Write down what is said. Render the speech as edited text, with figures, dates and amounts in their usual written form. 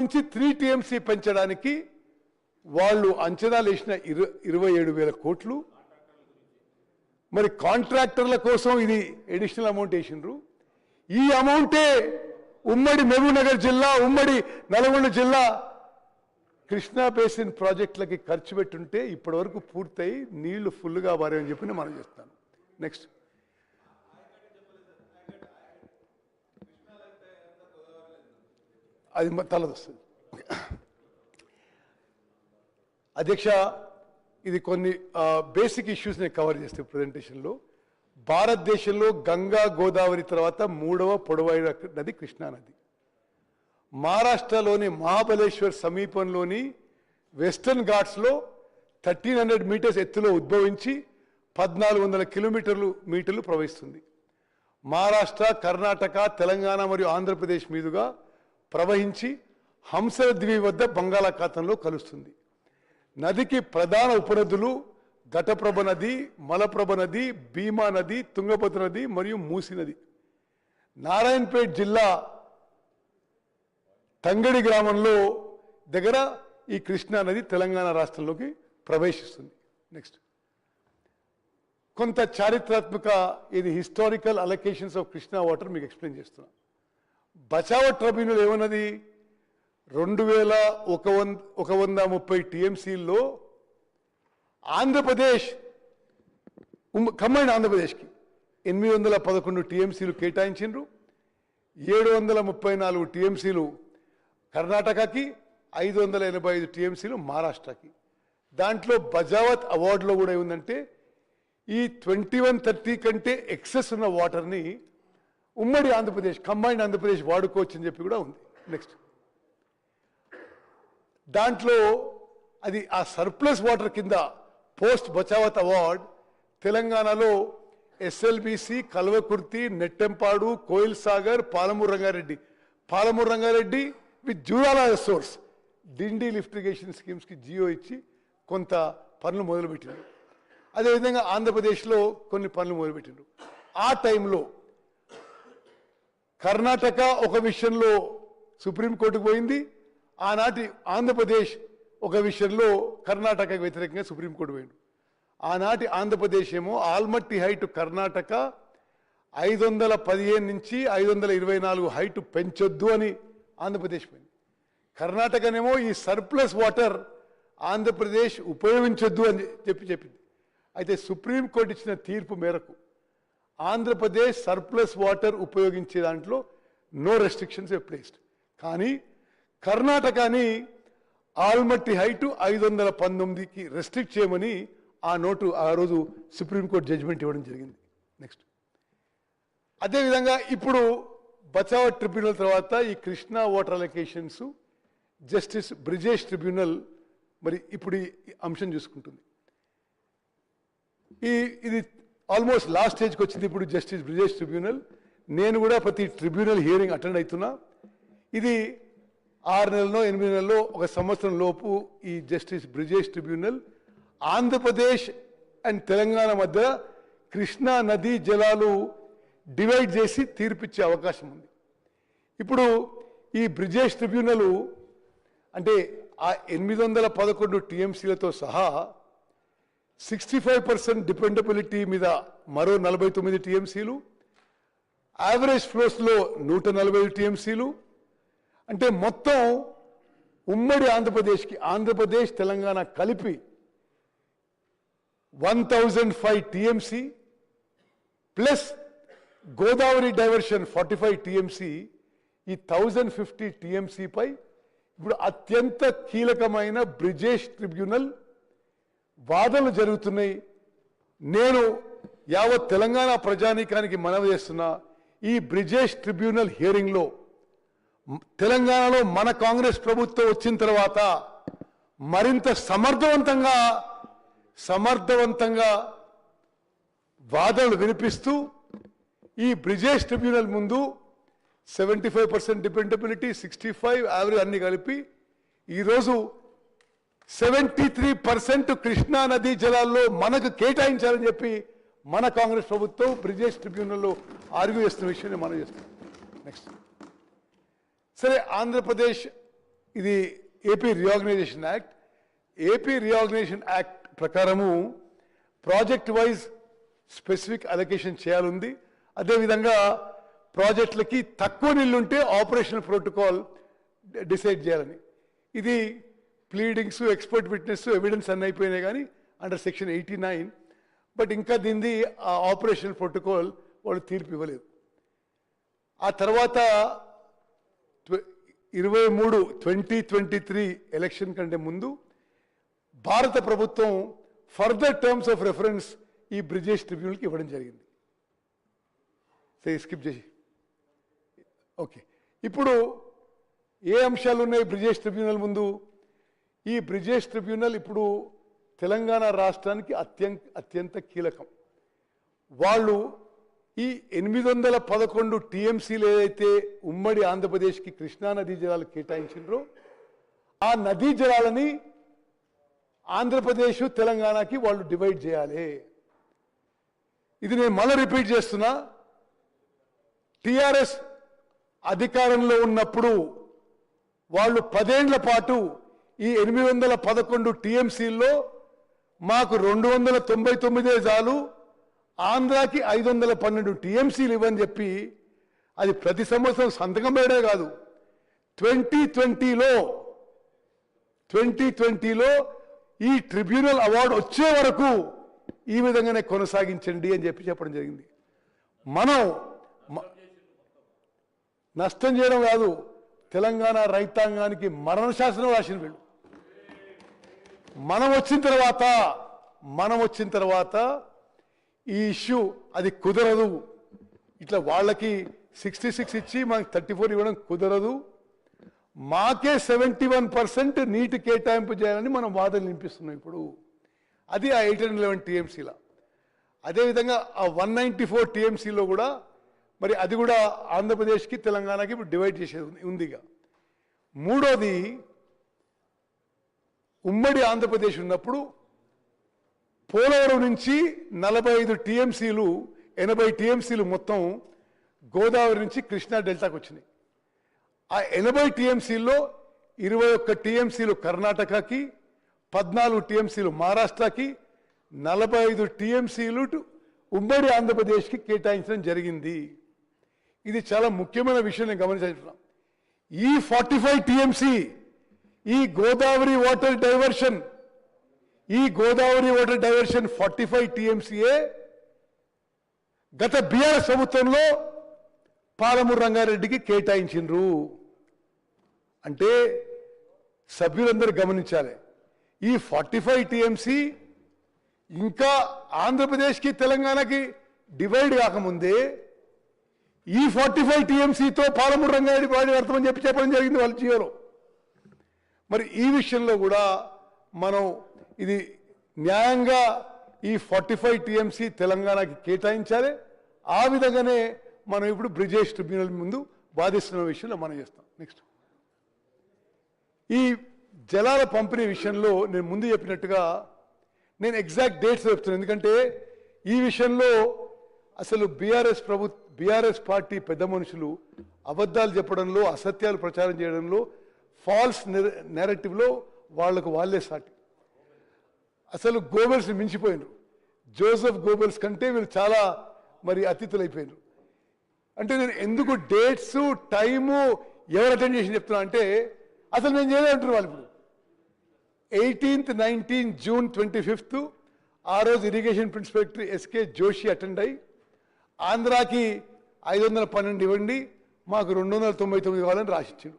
నుంచి 3 టీఎంసీ పెంచడానికి వాళ్ళు అంచనాలు వేసిన 27,000 కోట్లు. మరి కాంట్రాక్టర్ల కోసం ఇది అడిషనల్ అమౌంట్ వేసిండ్రు. ఈ అమౌంటే ఉమ్మడి మహబూబ్నగర్ జిల్లా, ఉమ్మడి నల్గొండ జిల్లా కృష్ణా బేసిన్ ప్రాజెక్టులకి ఖర్చు పెట్టుంటే ఇప్పటి వరకు పూర్తయి నీళ్లు ఫుల్గా వారని చెప్పి మనం చేస్తాను. నెక్స్ట్ అది తలదొస్తుంది. అధ్యక్ష, ఇది కొన్ని బేసిక్ ఇష్యూస్ నేను కవర్ చేస్తే ప్రజెంటేషన్లో. భారతదేశంలో గంగా గోదావరి తర్వాత 3వ పొడవైన నది కృష్ణా నది. మహారాష్ట్రలోని మహాబలేశ్వర్ సమీపంలోని వెస్టర్న్ ఘాట్స్లో 1300 మీటర్స్ ఎత్తులో ఉద్భవించి 1400 మీటర్లు ప్రవహిస్తుంది. మహారాష్ట్ర, కర్ణాటక, తెలంగాణ మరియు ఆంధ్రప్రదేశ్ మీదుగా ప్రవహించి హంసల ద్వీపం వద్ద బంగాళాఖాతంలో కలుస్తుంది. నదికి ప్రధాన ఉపనదులు ఘటప్రభ నది, మలప్రభ నది, భీమా నది, తుంగభద్ర నది మరియు మూసి నది. నారాయణపేట్ జిల్లా తంగడి గ్రామంలో దగ్గర ఈ కృష్ణా నది తెలంగాణ రాష్ట్రంలోకి ప్రవేశిస్తుంది. నెక్స్ట్ కొంత చారిత్రాత్మక ఇది historical allocations of Krishna water మీకు ఎక్స్ప్లెయిన్ చేస్తున్నా. బచావో ట్రిబ్యునల్ ఏమన్నది, 2130 టీఎంసీల్లో ఆంధ్రప్రదేశ్ కంబైన్డ్ ఆంధ్రప్రదేశ్కి 811 టీఎంసీలు కేటాయించిండ్రు. 734 టీఎంసీలు కర్ణాటకకి, 585 టీఎంసీలు మహారాష్ట్రకి. దాంట్లో బజావత్ అవార్డులో కూడా ఏముందంటే ఈ 2130 కంటే ఎక్సెస్ ఉన్న వాటర్ని ఉమ్మడి ఆంధ్రప్రదేశ్ కంబైన్డ్ ఆంధ్రప్రదేశ్ వాడుకోవచ్చు అని చెప్పి కూడా ఉంది. నెక్స్ట్ దాంట్లో అది ఆ సర్ప్లస్ వాటర్ కింద పోస్ట్ బచావత్ అవార్డ్ తెలంగాణలో SLBC, Kalwakurthy, Nettempadu, Koil Sagar, Palamuru Rangareddy with Jurala source Dindi lift irrigation స్కీమ్స్కి జియో ఇచ్చి కొంత పనులు మొదలుపెట్టిండ్రు. అదేవిధంగా ఆంధ్రప్రదేశ్లో కొన్ని పనులు మొదలుపెట్టిండ్రు. ఆ టైంలో కర్ణాటక ఒక విషయంలో సుప్రీంకోర్టుకు పోయింది. ఆనాటి ఆంధ్రప్రదేశ్ ఒక విషయంలో కర్ణాటకకు వ్యతిరేకంగా సుప్రీంకోర్టు పోయింది. ఆనాటి ఆంధ్రప్రదేశ్ ఏమో ఆల్మట్టి హైట్ కర్ణాటక 515 నుంచి 524 హైట్ పెంచొద్దు అని ఆంధ్రప్రదేశ్ పోయింది. కర్ణాటకనేమో ఈ సర్ప్లస్ వాటర్ ఆంధ్రప్రదేశ్ ఉపయోగించొద్దు అని చెప్పింది. అయితే సుప్రీంకోర్టు ఇచ్చిన తీర్పు మేరకు ఆంధ్రప్రదేశ్ సర్ప్లస్ వాటర్ ఉపయోగించే దాంట్లో నో రెస్ట్రిక్షన్స్ ప్లేస్డ్. కానీ కర్ణాటకని ఆల్మట్టి హైట్ 519కి రెస్ట్రిక్ట్ చేయమని ఆ రోజు సుప్రీంకోర్టు జడ్జిమెంట్ ఇవ్వడం జరిగింది. నెక్స్ట్ అదేవిధంగా ఇప్పుడు బచావో ట్రిబ్యునల్ తర్వాత ఈ Krishna water allocations justice Brijesh tribunal మరి ఇప్పుడు ఈ అంశం చూసుకుంటుంది. ఇది ఆల్మోస్ట్ లాస్ట్ స్టేజ్కి వచ్చింది. ఇప్పుడు జస్టిస్ బ్రిజేష్ ట్రిబ్యునల్. నేను కూడా ప్రతి ట్రిబ్యునల్ హియరింగ్ అటెండ్ అవుతున్నా. ఇది 6 నెలల్లో 8 నెలల్లో 1 సంవత్సరం లోపు ఈ justice Brijesh tribunal Andhra Pradesh and Telangana మధ్య కృష్ణా నదీ జలాలు డివైడ్ చేసి తీర్పిచ్చే అవకాశం ఉంది. ఇప్పుడు ఈ బ్రిజేష్ ట్రిబ్యునల్ అంటే ఆ 811 టీఎంసీలతో సహా 65% డిపెండబిలిటీ మీద మరో 49 టీఎంసీలు, యావరేజ్ ఫ్లోస్లో 145 టీఎంసీలు, అంటే మొత్తం ఉమ్మడి ఆంధ్రప్రదేశ్ తెలంగాణ కలిపి 1005 TMC plus Godavari diversion 45 TMC, ఈ 1050 టీఎంసీపై ఇప్పుడు అత్యంత కీలకమైన బ్రిజేష్ ట్రిబ్యునల్ వాదనలు జరుగుతున్నాయి. నేను యావత్ తెలంగాణ ప్రజానీకానికి మనవి చేస్తున్నా, ఈ బ్రిజేష్ ట్రిబ్యునల్ హియరింగ్లో తెలంగాణలో మన కాంగ్రెస్ ప్రభుత్వం వచ్చిన తర్వాత మరింత సమర్థవంతంగా వాదనలు వినిపిస్తూ ఈ బ్రిజేష్ ట్రిబ్యునల్ ముందు 75% డిపెండబిలిటీ, 65 యావరేజ్ అన్ని కలిపి ఈరోజు 73% కృష్ణా నదీ జలాల్లో మనకు కేటాయించాలని చెప్పి మన కాంగ్రెస్ ప్రభుత్వం బ్రిజేష్ ట్రిబ్యునల్లో ఆర్గ్యూ చేస్తున్న విషయాన్ని మనం చేస్తాం. నెక్స్ట్ సరే, ఆంధ్రప్రదేశ్ ఇది AP reorganisation act. AP reorganisation act ప్రకారము ప్రాజెక్ట్ వైజ్ స్పెసిఫిక్ అలొకేషన్ చేయాలంది. అదేవిధంగా ప్రాజెక్టులకి తక్కువ నిల్లుంటే ఆపరేషనల్ ప్రోటోకాల్ డిసైడ్ చేయాలని. ఇది ప్లీడింగ్స్, ఎక్స్పర్ట్ విట్నెస్, ఎవిడెన్స్ అన్నీ అయిపోయినాయి కానీ అండర్ సెక్షన్ 89. బట్ ఇంకా దీన్ని ఆ ఆపరేషనల్ ప్రోటోకాల్ వాళ్ళు తీర్పు ఇవ్వలేదు. ఆ తర్వాత 2023 ఎలక్షన్ కంటే ముందు భారత ప్రభుత్వం ఫర్దర్ టర్మ్స్ ఆఫ్ రెఫరెన్స్ ఈ బ్రిజేష్ ట్రిబ్యునల్కి ఇవ్వడం జరిగింది. స్కిప్ చేసి ఓకే. ఇప్పుడు ఏ అంశాలు ఉన్నాయి బ్రిజేష్ ట్రిబ్యునల్ ముందు? ఈ బ్రిజేష్ ట్రిబ్యునల్ ఇప్పుడు తెలంగాణ రాష్ట్రానికి అత్యంత కీలకం. వాళ్ళు ఈ 811 టీఎంసీలు ఏదైతే ఉమ్మడి ఆంధ్రప్రదేశ్కి కృష్ణా నదీ జలాలు కేటాయించారో ఆ నదీ జలాలని ఆంధ్రప్రదేశ్, తెలంగాణకి వాళ్ళు డివైడ్ చేయాలి. ఇది నేను మళ్ళీ రిపీట్ చేస్తున్నా. టిఆర్ఎస్ అధికారంలో ఉన్నప్పుడు వాళ్ళు 10 ఏళ్ల పాటు ఈ 811 టీఎంసీల్లో మాకు 299 చాలు, ఆంధ్రాకి 512 టీఎంసీలు ఇవ్వని చెప్పి అది ప్రతి సంవత్సరం సంతకం వేయడే కాదు, 2020లో ఈ ట్రిబ్యునల్ అవార్డు వచ్చే వరకు ఈ విధంగానే కొనసాగించండి అని చెప్పడం జరిగింది. మనం నష్టం చేయడం కాదు, తెలంగాణ రైతాంగానికి మరణ శాసనం రాసిన వీళ్ళు. మనం వచ్చిన తర్వాత ఈ ఇష్యూ అది కుదరదు. ఇట్లా వాళ్ళకి 66 ఇచ్చి మనకి 34 ఇవ్వడం కుదరదు. మాకే 71% నీటి కేటాయింపు చేయాలని మనం వాదనలు వినిపిస్తున్నాం ఇప్పుడు. అది ఆ 811 టీఎంసీల. అదేవిధంగా ఆ 194 టీఎంసీలో కూడా మరి అది కూడా ఆంధ్రప్రదేశ్కి, తెలంగాణకి ఇప్పుడు డివైడ్ చేసేది ఉందిగా. మూడోది, ఉమ్మడి ఆంధ్రప్రదేశ్ ఉన్నప్పుడు పోలవరం నుంచి 45 టీఎంసీలు, 80 టీఎంసీలు మొత్తం గోదావరి నుంచి కృష్ణా డెల్టాకు వచ్చినాయి. ఆ 80 టీఎంసీల్లో 21 టీఎంసీలు కర్ణాటకకి, 14 టీఎంసీలు మహారాష్ట్రకి, 45 టీఎంసీలు ఉమ్మడి ఆంధ్రప్రదేశ్కి కేటాయించడం జరిగింది. ఇది చాలా ముఖ్యమైన విషయం నేను గమనించాను. ఈ 45 టీఎంసీ ఈ గోదావరి వాటర్ డైవర్షన్ 45 టీఎంసీఏ గత బీఆర్ఎస్ ప్రభుత్వంలో పాలమూరు రంగారెడ్డికి కేటాయించిండ్రు. అంటే సభ్యులందరూ గమనించాలి, ఈ 45 టీఎంసీ ఇంకా ఆంధ్రప్రదేశ్కి, తెలంగాణకి డివైడ్ కాకముందే ఈ 45 టీఎంసీతో పాలమూరు రంగారెడ్డి వాడి అర్థమని చెప్పడం జరిగింది వాళ్ళ జియోలో. మరి ఈ విషయంలో కూడా మనం ఇది న్యాయంగా ఈ 45 టీఎంసీ తెలంగాణకి కేటాయించాలి. ఆ విధంగానే మనం ఇప్పుడు బ్రిజేష్ ట్రిబ్యునల్ ముందు బాధిస్తున్న విషయంలో మనం చేస్తాం. నెక్స్ట్, ఈ జలాల పంపిణీ విషయంలో నేను ముందు చెప్పినట్టుగా నేను ఎగ్జాక్ట్ డేట్స్ చెప్తున్నాను. ఎందుకంటే ఈ విషయంలో అసలు బీఆర్ఎస్ పార్టీ పెద్ద మనుషులు అబద్ధాలు చెప్పడంలో, అసత్యాలు ప్రచారం చేయడంలో, ఫాల్స్ నెరేటివ్లో వాళ్ళే సాటి. అసలు గోబెల్స్ మించిపోయినారు. జోసెఫ్ గోబెల్స్ కంటే వీళ్ళు చాలా మరి అతిథులు అయిపోయినారు. అంటే నేను ఎందుకు డేట్స్, టైము, ఎవరు అటెండ్ చేసి చెప్తున్నా అంటే అసలు నేను చేయలేదంటారు వాళ్ళు. ఇప్పుడు 18, 19 జూన్ 25 ఆ రోజు irrigation principal S K Joshi attend అయ్యి ఆంధ్రాకి 512 ఇవ్వండి, మాకు 299 కావాలని రాసిచ్చాడు.